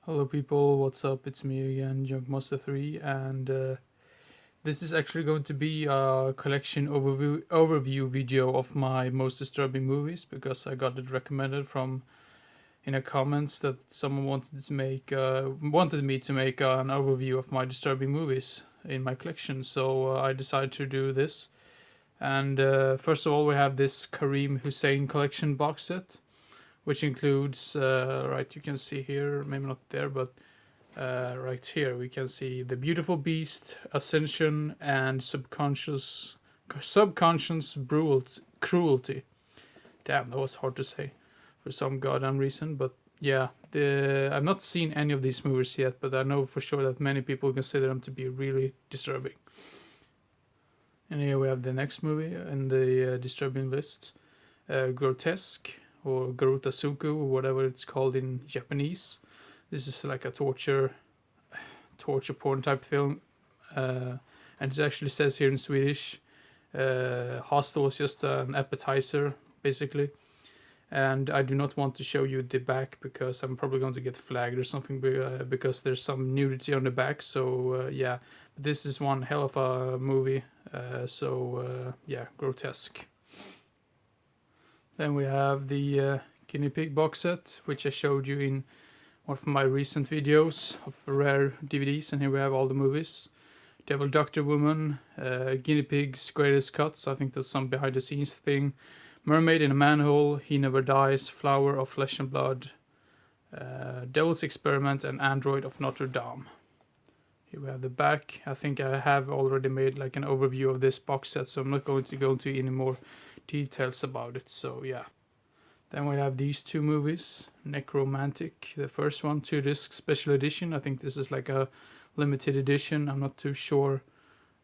Hello people, what's up? It's me again, Junkmaster3, and this is actually going to be a collection overview video of my most disturbing movies, because I got it recommended from in a comments that someone wanted me to make an overview of my disturbing movies in my collection. So I decided to do this. And first of all, we have this Kareem Hussein collection box set, which includes, right, you can see here, maybe not there, but right here we can see The Beautiful Beast, Ascension, and Subconscious Cruelty. Damn, that was hard to say for some goddamn reason, but yeah, I've not seen any of these movies yet, but I know for sure that many people consider them to be really disturbing. And here we have the next movie in the disturbing list, Grotesque, or Garutasuku, or whatever it's called in Japanese. This is like a torture porn type film, and it actually says here in Swedish, hostel was just an appetizer, basically. And I do not want to show you the back because I'm probably going to get flagged or something, because there's some nudity on the back. So yeah, but this is one hell of a movie. Yeah, Grotesque. Then we have the Guinea Pig Boxset, which I showed you in one of my recent videos of rare DVDs, and here we have all the movies. Devil Doctor Woman, Guinea Pig's Greatest Cuts, I think that's some behind the scenes thing. Mermaid in a Manhole, He Never Dies, Flower of Flesh and Blood, Devil's Experiment, and Android of Notre Dame. Here we have the back. I think I have already made like an overview of this box set, so I'm not going to go into any more details about it. So yeah. Then we have these two movies, NECromantic, the first one, 2-disc special edition. I think this is like a limited edition. I'm not too sure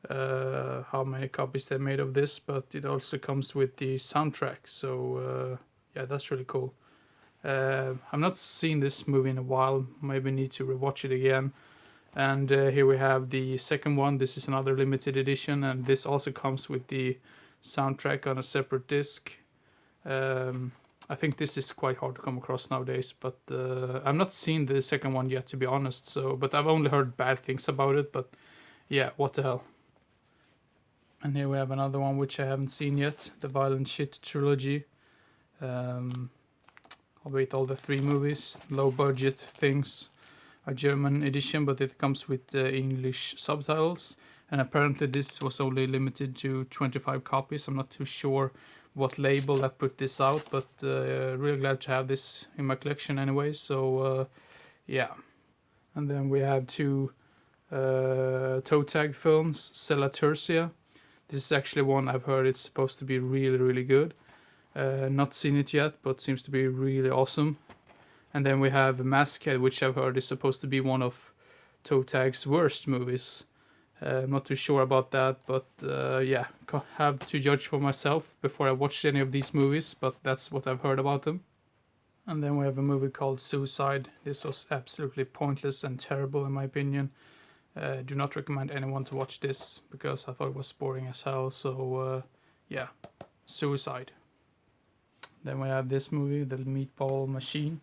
how many copies they made of this, but it also comes with the soundtrack. So yeah, that's really cool. I've not seen this movie in a while. Maybe need to rewatch it again. And here we have the second one. This is another limited edition, and this also comes with the soundtrack on a separate disc. I think this is quite hard to come across nowadays, but I've not seen the second one yet, to be honest. So, but I've only heard bad things about it. But yeah, what the hell. And here we have another one which I haven't seen yet, the Violent Shit trilogy. I'll wait all the 3 movies, low budget things. A German edition, but it comes with English subtitles, and apparently this was only limited to 25 copies. I'm not too sure what label that put this out, but really glad to have this in my collection anyway. So yeah. And then we have 2 toe tag films, Seletarsia. This is actually one I've heard it's supposed to be really, really good. Not seen it yet, but seems to be really awesome. And then we have Maskhead, which I've heard is supposed to be one of Toe Tag's worst movies. I'm not too sure about that, but yeah, have to judge for myself before I watch any of these movies, but that's what I've heard about them. And then we have a movie called Suicide. This was absolutely pointless and terrible in my opinion. Do not recommend anyone to watch this, because I thought it was boring as hell. So yeah, Suicide. Then we have this movie, The Meatball Machine.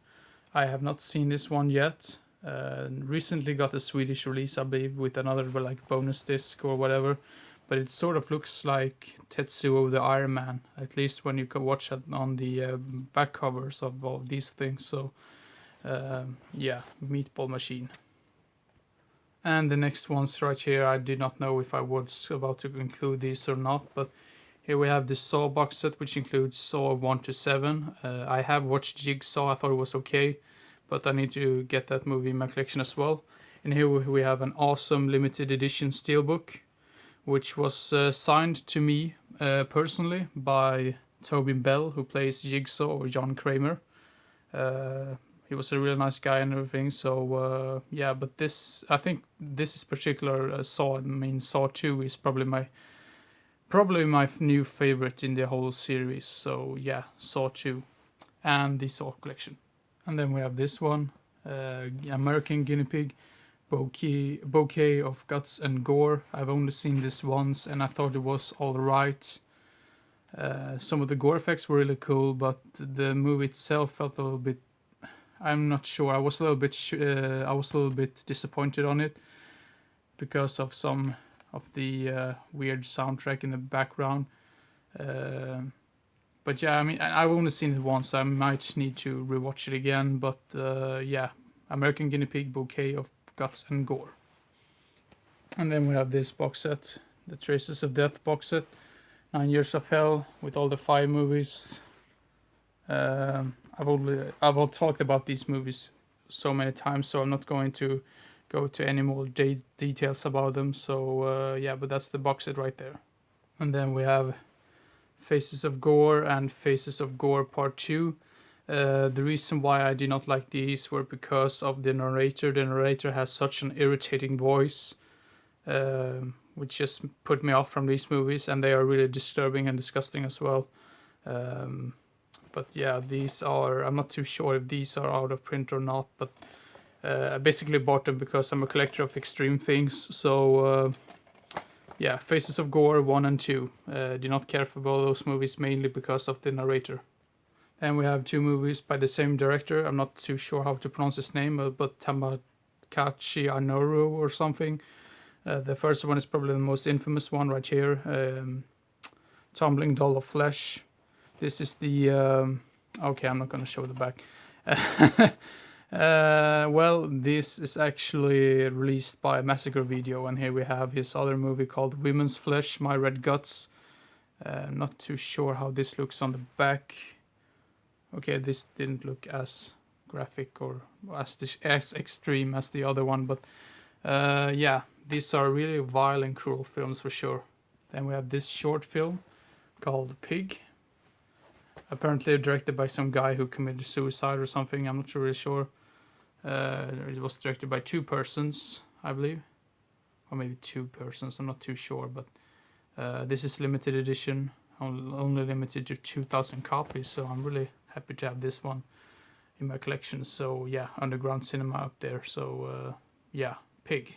I have not seen this one yet. Recently got a Swedish release, I believe, with another like bonus disc or whatever. But it sort of looks like Tetsuo the Iron Man, at least when you can watch it on the back covers of all these things. So yeah, Meatball Machine. And the next ones right here, I did not know if I was about to include these or not, but here we have the Saw box set, which includes Saw 1 to 7. I have watched Jigsaw, I thought it was okay, but I need to get that movie in my collection as well. And here we have an awesome limited edition steelbook, which was signed to me personally by Tobin Bell, who plays Jigsaw, or John Kramer. He was a really nice guy and everything, so yeah, but this, I think this is particular Saw, I mean Saw 2 is probably my new favorite in the whole series. So yeah, Saw 2 and the Saw collection. And then we have this one, American Guinea Pig, Bouquet of Guts and Gore. I've only seen this once and I thought it was alright. Some of the gore effects were really cool, but the movie itself felt a little bit I'm not sure. I was a little bit disappointed on it because of some of the weird soundtrack in the background. But yeah, I mean, I've only seen it once. I might need to rewatch it again. But yeah, American Guinea Pig, Bouquet of Guts and Gore. And then we have this box set, the Traces of Death box set, 9 Years of Hell, with all the 5 movies. I've all talked about these movies so many times, so I'm not going to go to any more details about them. So yeah, but that's the box set right there. And then we have Faces of Gore and Faces of Gore Part 2. The reason why I did not like these were because of the narrator. The narrator has such an irritating voice, which just put me off from these movies, and they are really disturbing and disgusting as well. But yeah, these are, I'm not too sure if these are out of print or not, but I basically bought them because I'm a collector of extreme things. So yeah, Faces of Gore 1 and 2. Do not care for both those movies, mainly because of the narrator. Then we have 2 movies by the same director. I'm not too sure how to pronounce his name, but Tamakachi Anoru or something. The first one is probably the most infamous one right here. Tumbling Doll of Flesh. This is the... okay, I'm not going to show the back. Well, this is actually released by Massacre Video, and here we have his other movie called Women's Flesh, My Red Guts. I'm not too sure how this looks on the back. Okay, this didn't look as graphic or as extreme as the other one, but yeah, these are really vile and cruel films for sure. Then we have this short film called Pig. Apparently directed by some guy who committed suicide or something. I'm not really sure. It was directed by 2 persons, I believe. Or maybe 2 persons, I'm not too sure. But this is limited edition. Only limited to 2,000 copies. So I'm really happy to have this one in my collection. So yeah, underground cinema up there. So yeah, Pig.